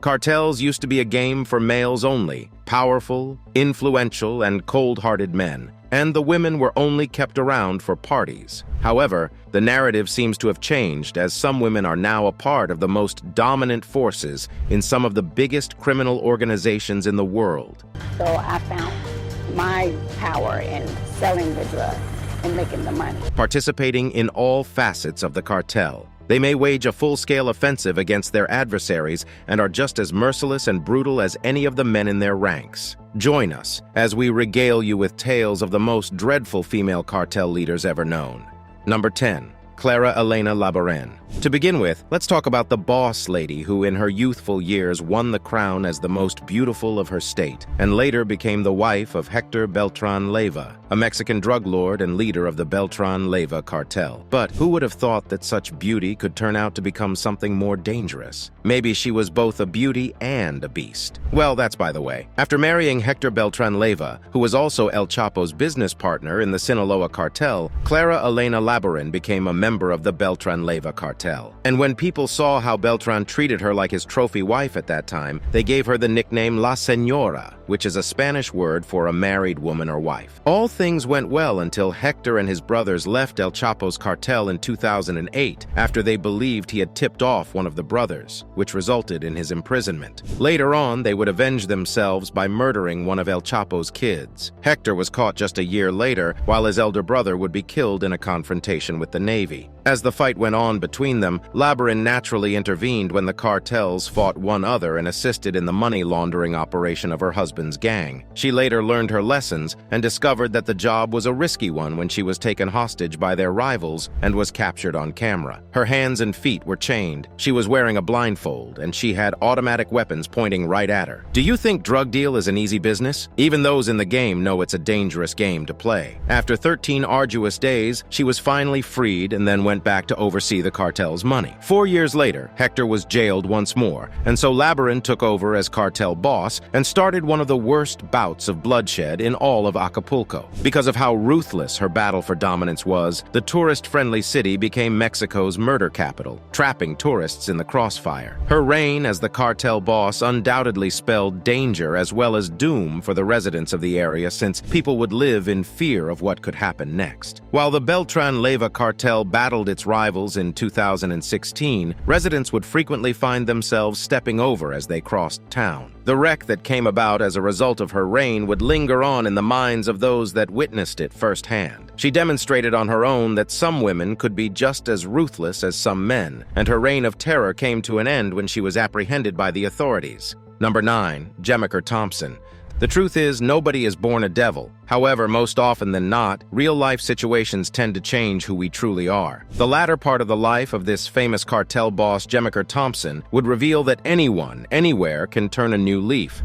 Cartels used to be a game for males only, powerful, influential, and cold-hearted men, and the women were only kept around for parties. However, the narrative seems to have changed as some women are now a part of the most dominant forces in some of the biggest criminal organizations in the world. So I found my power in selling the drugs and making the money. Participating in all facets of the cartel, they may wage a full-scale offensive against their adversaries and are just as merciless and brutal as any of the men in their ranks. Join us as we regale you with tales of the most dreadful female cartel leaders ever known. Number 10. Clara Elena Labaran. To begin with, let's talk about the boss lady who in her youthful years won the crown as the most beautiful of her state, and later became the wife of Hector Beltran Leyva, a Mexican drug lord and leader of the Beltran Leyva cartel. But who would have thought that such beauty could turn out to become something more dangerous? Maybe she was both a beauty and a beast. Well, that's by the way. After marrying Hector Beltran Leyva, who was also El Chapo's business partner in the Sinaloa cartel, Clara Elena Labaran became a member of the Beltran Leyva cartel. And when people saw how Beltran treated her like his trophy wife at that time, they gave her the nickname La Señora, which is a Spanish word for a married woman or wife. All things went well until Hector and his brothers left El Chapo's cartel in 2008 after they believed he had tipped off one of the brothers, which resulted in his imprisonment. Later on, they would avenge themselves by murdering one of El Chapo's kids. Hector was caught just a year later, while his elder brother would be killed in a confrontation with the Navy. As the fight went on between them, Labaran naturally intervened when the cartels fought one other and assisted in the money laundering operation of her husband's gang. She later learned her lessons and discovered that the job was a risky one when she was taken hostage by their rivals and was captured on camera. Her hands and feet were chained, she was wearing a blindfold, and she had automatic weapons pointing right at her. Do you think drug deal is an easy business? Even those in the game know it's a dangerous game to play. After 13 arduous days, she was finally freed and then went back to oversee the cartel's money. 4 years later, Hector was jailed once more, and so Labaran took over as cartel boss and started one of the worst bouts of bloodshed in all of Acapulco. Because of how ruthless her battle for dominance was, the tourist-friendly city became Mexico's murder capital, trapping tourists in the crossfire. Her reign as the cartel boss undoubtedly spelled danger as well as doom for the residents of the area, since people would live in fear of what could happen next. While the Beltran Leyva cartel battled its rivals in 2016, residents would frequently find themselves stepping over as they crossed town. The wreck that came about as a result of her reign would linger on in the minds of those that witnessed it firsthand. She demonstrated on her own that some women could be just as ruthless as some men, and her reign of terror came to an end when she was apprehended by the authorities. Number 9. Thompson. The truth is, nobody is born a devil. However, most often than not, real-life situations tend to change who we truly are. The latter part of the life of this famous cartel boss, Thompson, would reveal that anyone, anywhere, can turn a new leaf.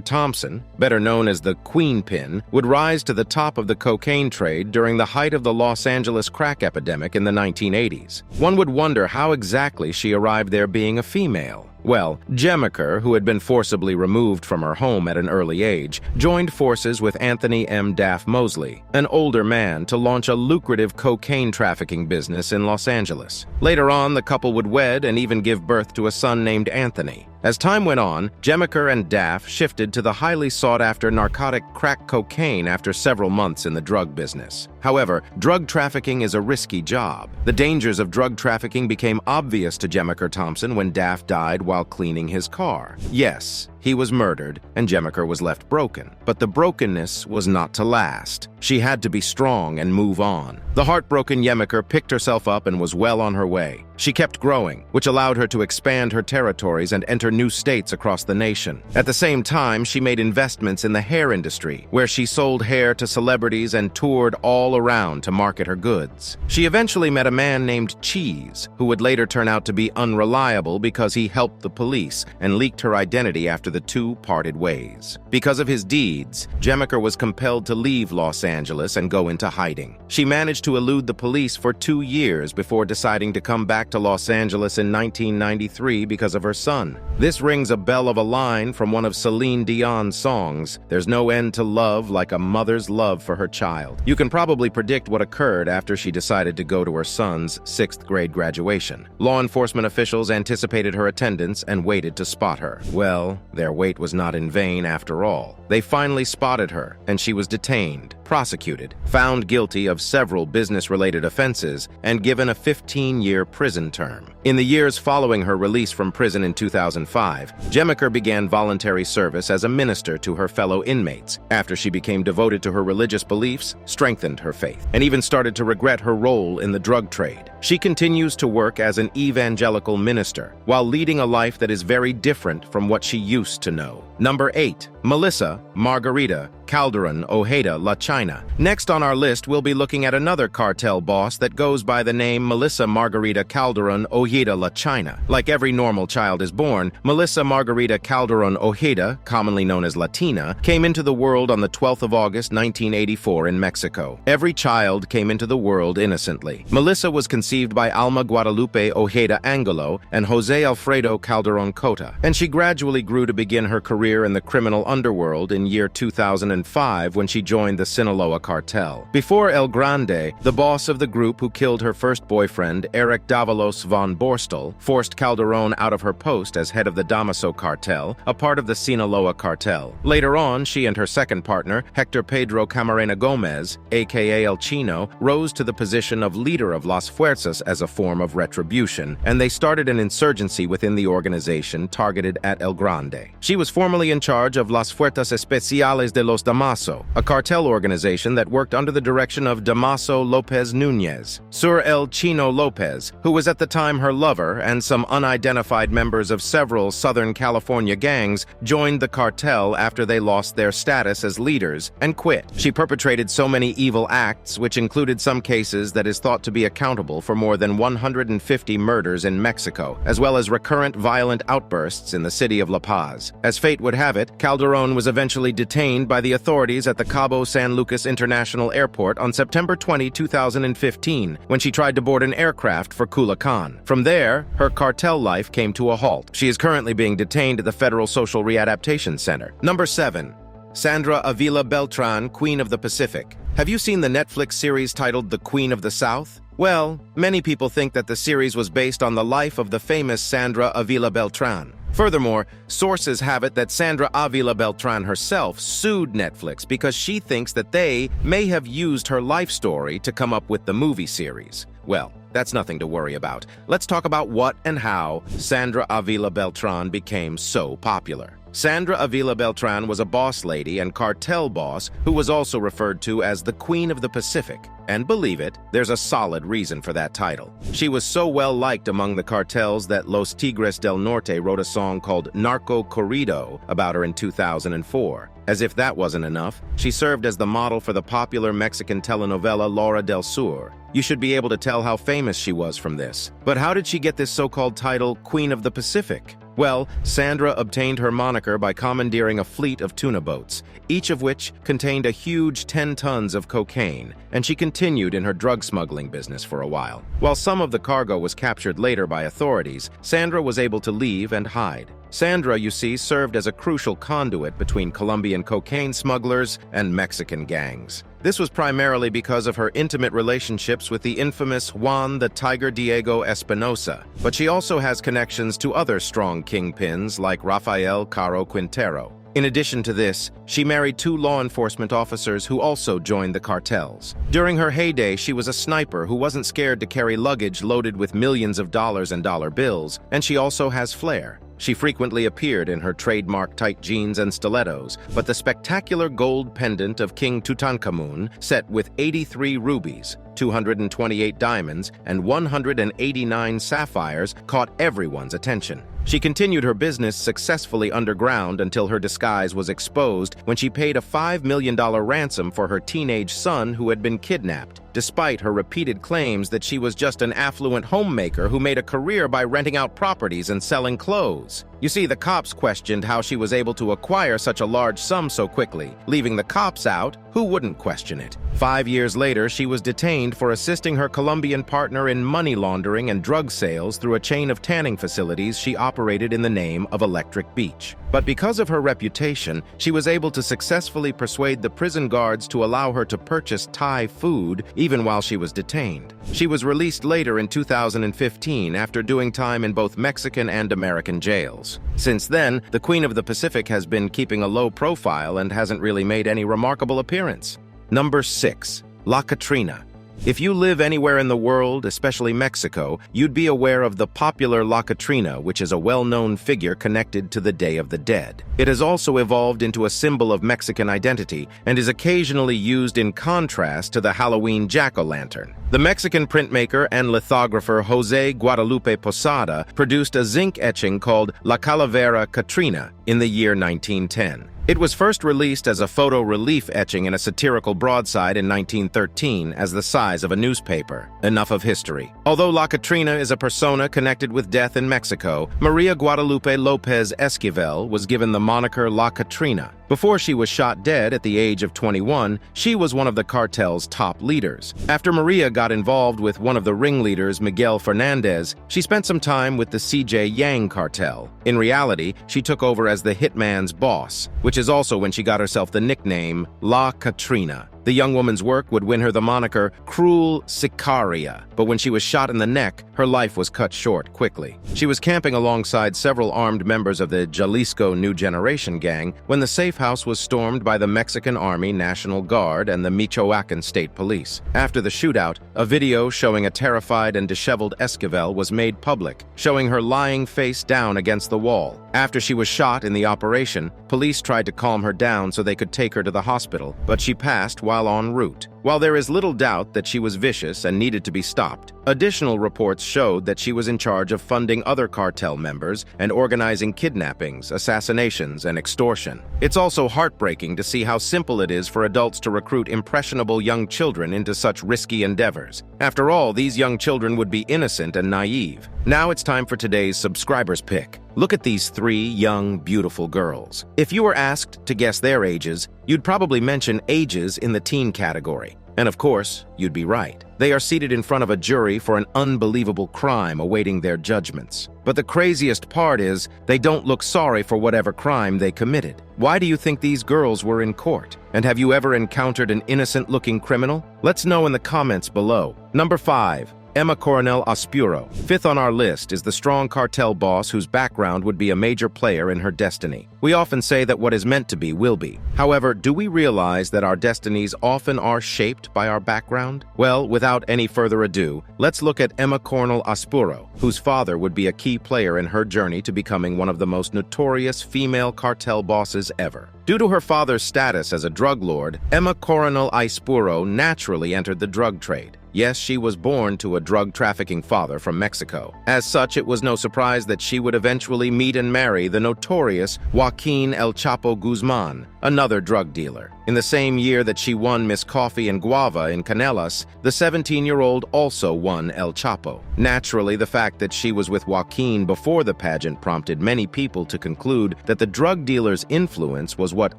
Thompson, better known as the Queen Pin, would rise to the top of the cocaine trade during the height of the Los Angeles crack epidemic in the 1980s. One would wonder how exactly she arrived there being a female. Well, Jemiker, who had been forcibly removed from her home at an early age, joined forces with Anthony M. Daff Mosley, an older man, to launch a lucrative cocaine trafficking business in Los Angeles. Later on, the couple would wed and even give birth to a son named Anthony. As time went on, Jemiker and Daff shifted to the highly sought-after narcotic crack cocaine after several months in the drug business. However, drug trafficking is a risky job. The dangers of drug trafficking became obvious to Jemiker Thompson when Daff died while cleaning his car. Yes, he was murdered, and Jemiker was left broken. But the brokenness was not to last. She had to be strong and move on. The heartbroken Jemiker picked herself up and was well on her way. She kept growing, which allowed her to expand her territories and enter new states across the nation. At the same time, she made investments in the hair industry, where she sold hair to celebrities and toured all around to market her goods. She eventually met a man named Cheese, who would later turn out to be unreliable because he helped the police and leaked her identity after the two parted ways. Because of his deeds, Jemiker was compelled to leave Los Angeles Angeles and go into hiding. She managed to elude the police for 2 years before deciding to come back to Los Angeles in 1993 because of her son. This rings a bell of a line from one of Celine Dion's songs, "There's no end to love like a mother's love for her child." You can probably predict what occurred after she decided to go to her son's 6th grade graduation. Law enforcement officials anticipated her attendance and waited to spot her. Well, their wait was not in vain after all. They finally spotted her, and she was detained, prosecuted, found guilty of several business-related offenses, and given a 15-year prison term. In the years following her release from prison in 2005, Jemiker began voluntary service as a minister to her fellow inmates, after she became devoted to her religious beliefs, strengthened her faith, and even started to regret her role in the drug trade. She continues to work as an evangelical minister, while leading a life that is very different from what she used to know. Number 8. Melissa, Margarita, Calderon, Ojeda, La China. Next on our list, we'll be looking at another cartel boss that goes by the name Melissa Margarita Calderon Ojeda La China. Like every normal child is born, Melissa Margarita Calderon Ojeda, commonly known as Latina, came into the world on the 12th of August 1984 in Mexico. Every child came into the world innocently. Melissa was conceived by Alma Guadalupe Ojeda Angulo and Jose Alfredo Calderon Cota, and she gradually grew to begin her career in the criminal underworld in year 2005 when she joined the Sinaloa cartel. Before El Grande, the boss of the group who killed her first boyfriend, Eric Davalos von Borstel, forced Calderon out of her post as head of the Damaso cartel, a part of the Sinaloa cartel. Later on, she and her second partner, Hector Pedro Camarena Gomez, aka El Chino, rose to the position of leader of Las Fuerzas as a form of retribution, and they started an insurgency within the organization targeted at El Grande. She was formerly in charge of Las Fuerzas Especiales de los Damaso, a cartel organization that worked under the direction of Damaso Lopez Nunez. Sur El Chino Lopez, who was at the time her lover, and some unidentified members of several Southern California gangs joined the cartel after they lost their status as leaders and quit. She perpetrated so many evil acts, which included some cases that is thought to be accountable for more than 150 murders in Mexico, as well as recurrent violent outbursts in the city of La Paz. As fate would have it, Calderon was eventually detained by the authorities at the Cabo San Lucas International Airport on September 20, 2015, when she tried to board an aircraft for Culiacan. From there, her cartel life came to a halt. She is currently being detained at the Federal Social Readaptation Center. Number 7. Sandra Avila Beltran, Queen of the Pacific. Have you seen the Netflix series titled The Queen of the South? Well, many people think that the series was based on the life of the famous Sandra Avila Beltran. Furthermore, sources have it that Sandra Avila Beltran herself sued Netflix because she thinks that they may have used her life story to come up with the movie series. Well, that's nothing to worry about. Let's talk about what and how Sandra Avila Beltran became so popular. Sandra Avila Beltran was a boss lady and cartel boss who was also referred to as the Queen of the Pacific. And believe it, there's a solid reason for that title. She was so well liked among the cartels that Los Tigres del Norte wrote a song called Narco Corrido about her in 2004. As if that wasn't enough, she served as the model for the popular Mexican telenovela Laura del Sur. You should be able to tell how famous she was from this. But how did she get this so-called title, Queen of the Pacific? Well, Sandra obtained her moniker by commandeering a fleet of tuna boats, each of which contained a huge 10 tons of cocaine, and she continued in her drug smuggling business for a while. While some of the cargo was captured later by authorities, Sandra was able to leave and hide. Sandra, you see, served as a crucial conduit between Colombian cocaine smugglers and Mexican gangs. This was primarily because of her intimate relationships with the infamous Juan the Tiger Diego Espinosa, but she also has connections to other strong kingpins like Rafael Caro Quintero. In addition to this, she married 2 law enforcement officers who also joined the cartels. During her heyday, she was a sniper who wasn't scared to carry luggage loaded with millions of dollars and dollar bills, and she also has flair. She frequently appeared in her trademark tight jeans and stilettos, but the spectacular gold pendant of King Tutankhamun, set with 83 rubies, 228 diamonds, and 189 sapphires, caught everyone's attention. She continued her business successfully underground until her disguise was exposed when she paid a $5 million ransom for her teenage son who had been kidnapped. despite her repeated claims that she was just an affluent homemaker who made a career by renting out properties and selling clothes. You see, the cops questioned how she was able to acquire such a large sum so quickly. Leaving the cops out, who wouldn't question it? 5 years later, she was detained for assisting her Colombian partner in money laundering and drug sales through a chain of tanning facilities she operated in the name of Electric Beach. But because of her reputation, she was able to successfully persuade the prison guards to allow her to purchase Thai food even while she was detained. She was released later in 2015 after doing time in both Mexican and American jails. Since then, the Queen of the Pacific has been keeping a low profile and hasn't really made any remarkable appearance. Number 6. La Catrina. If you live anywhere in the world, especially Mexico, you'd be aware of the popular La Catrina, which is a well-known figure connected to the Day of the Dead. It has also evolved into a symbol of Mexican identity and is occasionally used in contrast to the Halloween jack-o'-lantern. The Mexican printmaker and lithographer José Guadalupe Posada produced a zinc etching called La Calavera Catrina in the year 1910. It was first released as a photo relief etching in a satirical broadside in 1913 as the size of a newspaper. Enough of history. Although La Catrina is a persona connected with death in Mexico, Maria Guadalupe López Esquivel was given the moniker La Catrina. Before she was shot dead at the age of 21, she was one of the cartel's top leaders. After Maria got involved with one of the ringleaders, Miguel Fernandez, she spent some time with the CJ Yang cartel. In reality, she took over as the hitman's boss, which is also when she got herself the nickname La Catrina. The young woman's work would win her the moniker Cruel Sicaria, but when she was shot in the neck, her life was cut short quickly. She was camping alongside several armed members of the Jalisco New Generation gang when the safe house was stormed by the Mexican Army, National Guard, and the Michoacan State Police. After the shootout, a video showing a terrified and disheveled Esquivel was made public, showing her lying face down against the wall. After she was shot in the operation, police tried to calm her down so they could take her to the hospital, but she passed while en route. While there is little doubt that she was vicious and needed to be stopped, additional reports showed that she was in charge of funding other cartel members and organizing kidnappings, assassinations, and extortion. It's also heartbreaking to see how simple it is for adults to recruit impressionable young children into such risky endeavors. After all, these young children would be innocent and naive. Now it's time for today's subscribers pick. Look at these 3 young, beautiful girls. If you were asked to guess their ages, you'd probably mention ages in the teen category. And of course, you'd be right. They are seated in front of a jury for an unbelievable crime awaiting their judgments. But the craziest part is, they don't look sorry for whatever crime they committed. Why do you think these girls were in court? And have you ever encountered an innocent-looking criminal? Let's know in the comments below. Number 5. Emma Coronel Oscuro. 5th on our list is the strong cartel boss whose background would be a major player in her destiny. We often say that what is meant to be will be. However, do we realize that our destinies often are shaped by our background? Well, without any further ado, let's look at Emma Coronel Oscuro, whose father would be a key player in her journey to becoming one of the most notorious female cartel bosses ever. Due to her father's status as a drug lord, Emma Coronel Oscuro naturally entered the drug trade. Yes, she was born to a drug-trafficking father from Mexico. As such, it was no surprise that she would eventually meet and marry the notorious Joaquin El Chapo Guzman, another drug dealer. In the same year that she won Miss Coffee and Guava in Canelas, the 17-year-old also won El Chapo. Naturally, the fact that she was with Joaquin before the pageant prompted many people to conclude that the drug dealer's influence was what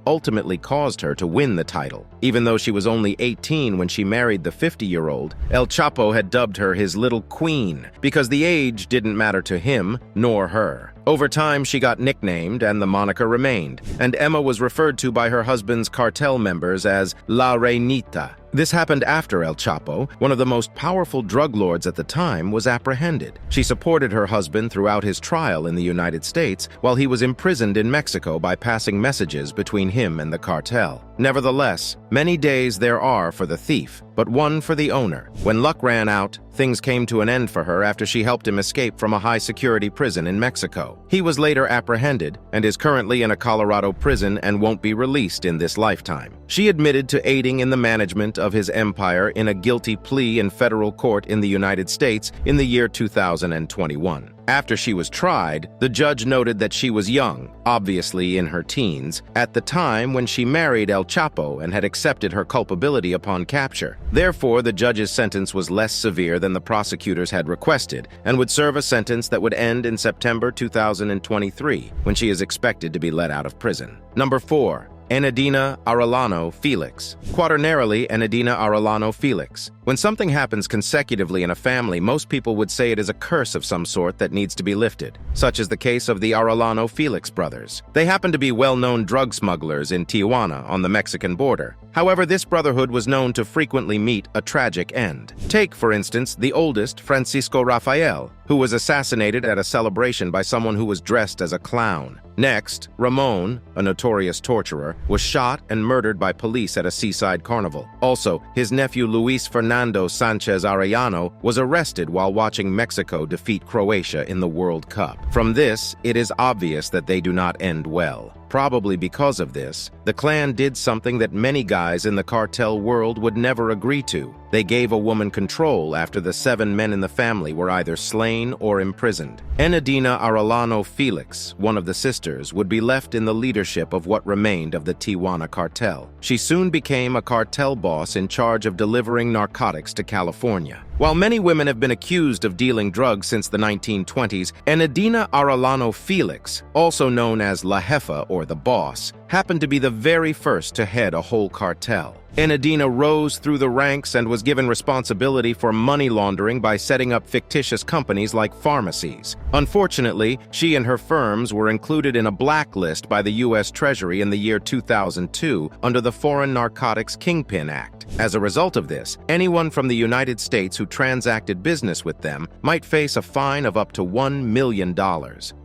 ultimately caused her to win the title. Even though she was only 18 when she married the 50-year-old, El Chapo had dubbed her his little queen because the age didn't matter to him nor her. Over time, she got nicknamed and the moniker remained, and Emma was referred to by her husband's cartel members as La Reinita. This happened after El Chapo, one of the most powerful drug lords at the time, was apprehended. She supported her husband throughout his trial in the United States while he was imprisoned in Mexico by passing messages between him and the cartel. Nevertheless, many days there are for the thief, but one for the owner. When luck ran out, things came to an end for her after she helped him escape from a high-security prison in Mexico. He was later apprehended and is currently in a Colorado prison and won't be released in this lifetime. She admitted to aiding in the management of his empire in a guilty plea in federal court in the United States in the year 2021. After she was tried, the judge noted that she was young, obviously in her teens, at the time when she married El Chapo and had accepted her culpability upon capture. Therefore, the judge's sentence was less severe than the prosecutors had requested and would serve a sentence that would end in September 2023, when she is expected to be let out of prison. Number 4. Enedina Arellano Felix. Quaternarily, Enedina Arellano Felix. When something happens consecutively in a family, most people would say it is a curse of some sort that needs to be lifted. Such is the case of the Arellano Felix brothers. They happen to be well-known drug smugglers in Tijuana on the Mexican border. However, this brotherhood was known to frequently meet a tragic end. Take, for instance, the oldest, Francisco Rafael, who was assassinated at a celebration by someone who was dressed as a clown. Next, Ramon, a notorious torturer, was shot and murdered by police at a seaside carnival. Also, his nephew Luis Fernando Sanchez Arellano was arrested while watching Mexico defeat Croatia in the World Cup. From this, it is obvious that they do not end well. Probably because of this, the clan did something that many guys in the cartel world would never agree to. They gave a woman control after the 7 men in the family were either slain or imprisoned. Enedina Arellano Felix, one of the sisters, would be left in the leadership of what remained of the Tijuana cartel. She soon became a cartel boss in charge of delivering narcotics to California. While many women have been accused of dealing drugs since the 1920s, Enedina Arellano Felix, also known as La Jefa or the Boss, happened to be the very first to head a whole cartel. Enedina rose through the ranks and was given responsibility for money laundering by setting up fictitious companies like pharmacies. Unfortunately, she and her firms were included in a blacklist by the U.S. Treasury in the year 2002 under the Foreign Narcotics Kingpin Act. As a result of this, anyone from the United States who transacted business with them might face a fine of up to $1 million.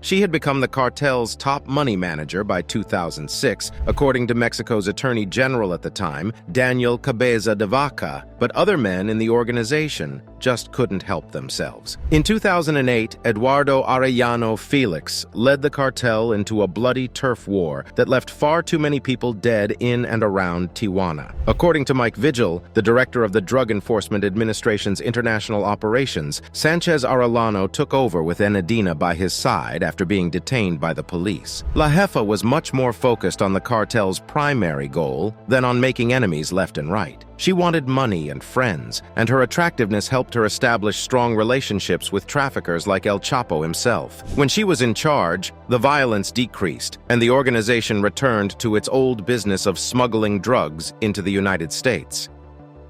She had become the cartel's top money manager by 2006, according to Mexico's Attorney General at the time, Daniel Cabeza de Vaca, but other men in the organization just couldn't help themselves. In 2008, Eduardo Arellano Felix led the cartel into a bloody turf war that left far too many people dead in and around Tijuana. According to Mike Vigil, the director of the Drug Enforcement Administration's International Operations, Sanchez Arellano took over with Enedina by his side after being detained by the police. La Jefa was much more focused on the cartel's primary goal than on making enemies left and right. She wanted money and friends, and her attractiveness helped her establish strong relationships with traffickers like El Chapo himself. When she was in charge, the violence decreased, and the organization returned to its old business of smuggling drugs into the United States.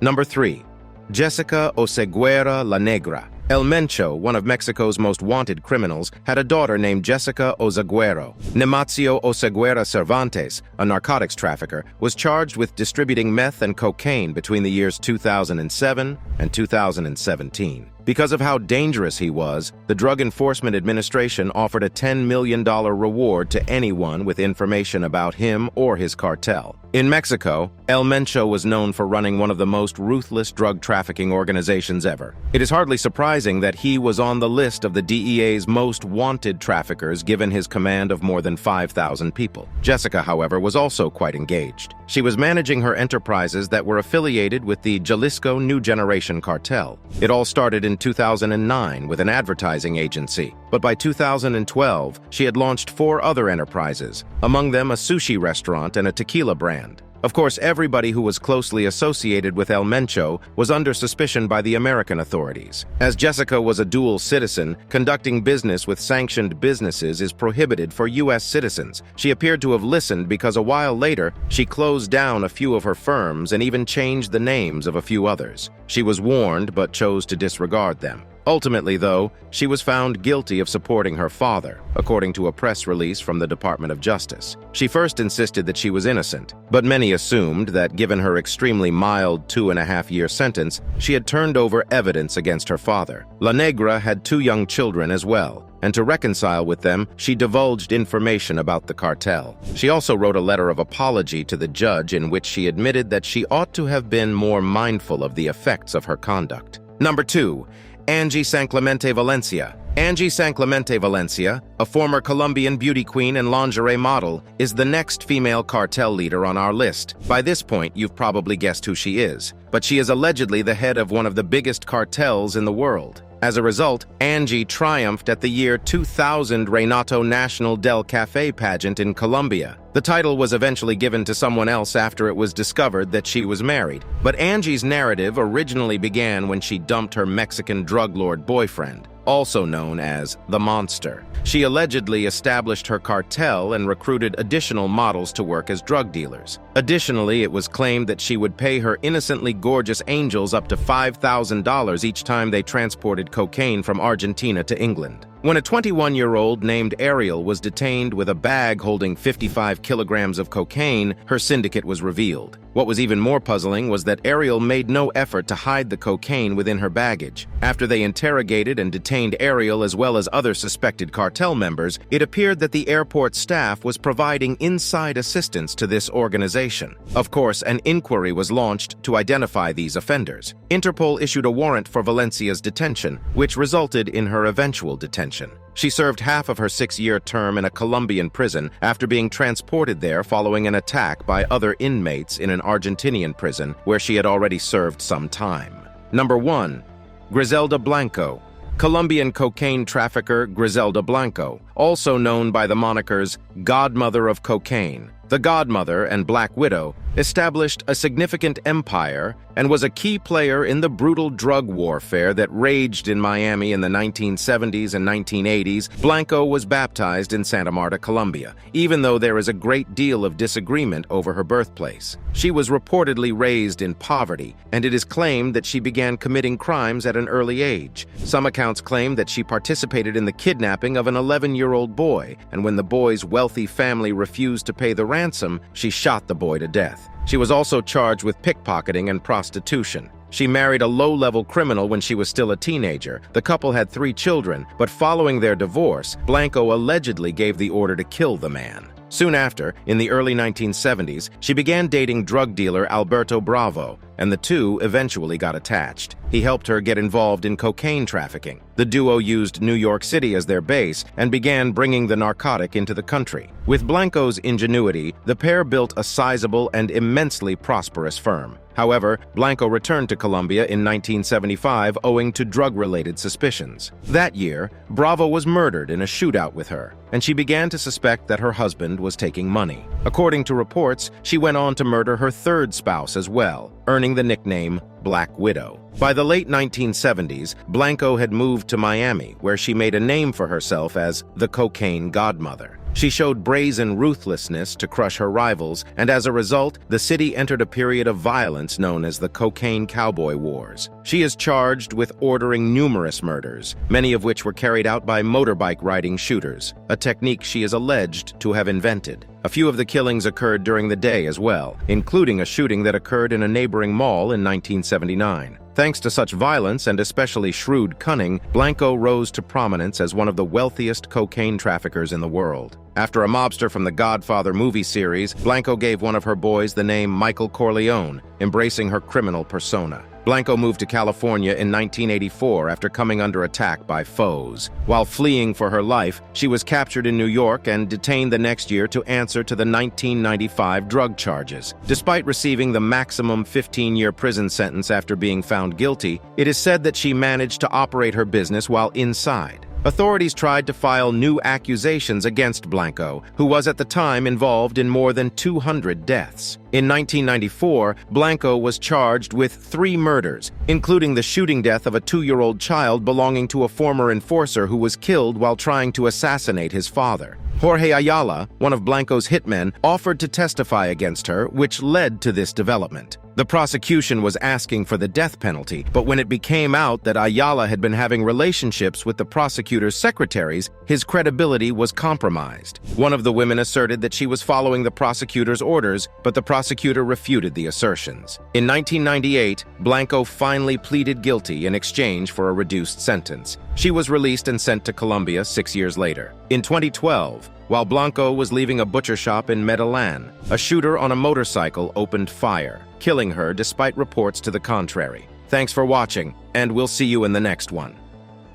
Number 3. Jessica Oseguera La Negra. El Mencho, one of Mexico's most wanted criminals, had a daughter named Jessica Oseguero. Nemazio Oseguera Cervantes, a narcotics trafficker, was charged with distributing meth and cocaine between the years 2007 and 2017. Because of how dangerous he was, the Drug Enforcement Administration offered a $10 million reward to anyone with information about him or his cartel. In Mexico, El Mencho was known for running one of the most ruthless drug trafficking organizations ever. It is hardly surprising that he was on the list of the DEA's most wanted traffickers given his command of more than 5,000 people. Jessica, however, was also quite engaged. She was managing her enterprises that were affiliated with the Jalisco New Generation Cartel. It all started in 2009 with an advertising agency, but by 2012, she had launched 4 other enterprises, among them a sushi restaurant and a tequila brand. Of course, everybody who was closely associated with El Mencho was under suspicion by the American authorities. As Jessica was a dual citizen, conducting business with sanctioned businesses is prohibited for U.S. citizens. She appeared to have listened because a while later, she closed down a few of her firms and even changed the names of a few others. She was warned but chose to disregard them. Ultimately, though, she was found guilty of supporting her father, according to a press release from the Department of Justice. She first insisted that she was innocent, but many assumed that given her extremely mild 2.5-year sentence, she had turned over evidence against her father. La Negra had 2 young children as well, and to reconcile with them, she divulged information about the cartel. She also wrote a letter of apology to the judge in which she admitted that she ought to have been more mindful of the effects of her conduct. Number 2. Angie San Clemente Valencia. Angie San Clemente Valencia, a former Colombian beauty queen and lingerie model, is the next female cartel leader on our list. By this point, you've probably guessed who she is, but she is allegedly the head of one of the biggest cartels in the world. As a result, Angie triumphed at the year 2000 Renato National del Café pageant in Colombia. The title was eventually given to someone else after it was discovered that she was married. But Angie's narrative originally began when she dumped her Mexican drug lord boyfriend, also known as the Monster. She allegedly established her cartel and recruited additional models to work as drug dealers. Additionally, it was claimed that she would pay her innocently gorgeous angels up to $5,000 each time they transported cocaine from Argentina to England. When a 21-year-old named Ariel was detained with a bag holding 55 kilograms of cocaine, her syndicate was revealed. What was even more puzzling was that Ariel made no effort to hide the cocaine within her baggage. After they interrogated and detained Ariel as well as other suspected cartel members, it appeared that the airport staff was providing inside assistance to this organization. Of course, an inquiry was launched to identify these offenders. Interpol issued a warrant for Valencia's detention, which resulted in her eventual detention. She served half of her 6-year term in a Colombian prison after being transported there following an attack by other inmates in an Argentinian prison where she had already served some time. Number 1. Griselda Blanco. Colombian cocaine trafficker Griselda Blanco, also known by the monikers Godmother of Cocaine, the Godmother and Black Widow, established a significant empire and was a key player in the brutal drug warfare that raged in Miami in the 1970s and 1980s. Blanco was baptized in Santa Marta, Colombia, even though there is a great deal of disagreement over her birthplace. She was reportedly raised in poverty, and it is claimed that she began committing crimes at an early age. Some accounts claim that she participated in the kidnapping of an 11-year-old boy, and when the boy's wealthy family refused to pay the ransom, she shot the boy to death. She was also charged with pickpocketing and prostitution. She married a low-level criminal when she was still a teenager. The couple had 3 children, but following their divorce, Blanco allegedly gave the order to kill the man. Soon after, in the early 1970s, she began dating drug dealer Alberto Bravo, and the two eventually got attached. He helped her get involved in cocaine trafficking. The duo used New York City as their base and began bringing the narcotic into the country. With Blanco's ingenuity, the pair built a sizable and immensely prosperous firm. However, Blanco returned to Colombia in 1975 owing to drug-related suspicions. That year, Bravo was murdered in a shootout with her, and she began to suspect that her husband was taking money. According to reports, she went on to murder her 3rd spouse as well, earning the nickname Black Widow. By the late 1970s, Blanco had moved to Miami, where she made a name for herself as the Cocaine Godmother. She showed brazen ruthlessness to crush her rivals, and as a result, the city entered a period of violence known as the Cocaine Cowboy Wars. She is charged with ordering numerous murders, many of which were carried out by motorbike-riding shooters, a technique she is alleged to have invented. A few of the killings occurred during the day as well, including a shooting that occurred in a neighboring mall in 1979. Thanks to such violence and especially shrewd cunning, Blanco rose to prominence as one of the wealthiest cocaine traffickers in the world. After a mobster from the Godfather movie series, Blanco gave one of her boys the name Michael Corleone, embracing her criminal persona. Blanco moved to California in 1984 after coming under attack by foes. While fleeing for her life, she was captured in New York and detained the next year to answer to the 1995 drug charges. Despite receiving the maximum 15-year prison sentence after being found guilty, it is said that she managed to operate her business while inside. Authorities tried to file new accusations against Blanco, who was at the time involved in more than 200 deaths. In 1994, Blanco was charged with 3 murders, including the shooting death of a 2-year-old child belonging to a former enforcer who was killed while trying to assassinate his father. Jorge Ayala, one of Blanco's hitmen, offered to testify against her, which led to this development. The prosecution was asking for the death penalty, but when it became out that Ayala had been having relationships with the prosecutor's secretaries, his credibility was compromised. One of the women asserted that she was following the prosecutor's orders, but the prosecutor refuted the assertions. In 1998, Blanco finally pleaded guilty in exchange for a reduced sentence. She was released and sent to Colombia 6 years later. In 2012, while Blanco was leaving a butcher shop in Medellin, a shooter on a motorcycle opened fire, killing her despite reports to the contrary. Thanks for watching. And we'll see you in the next one.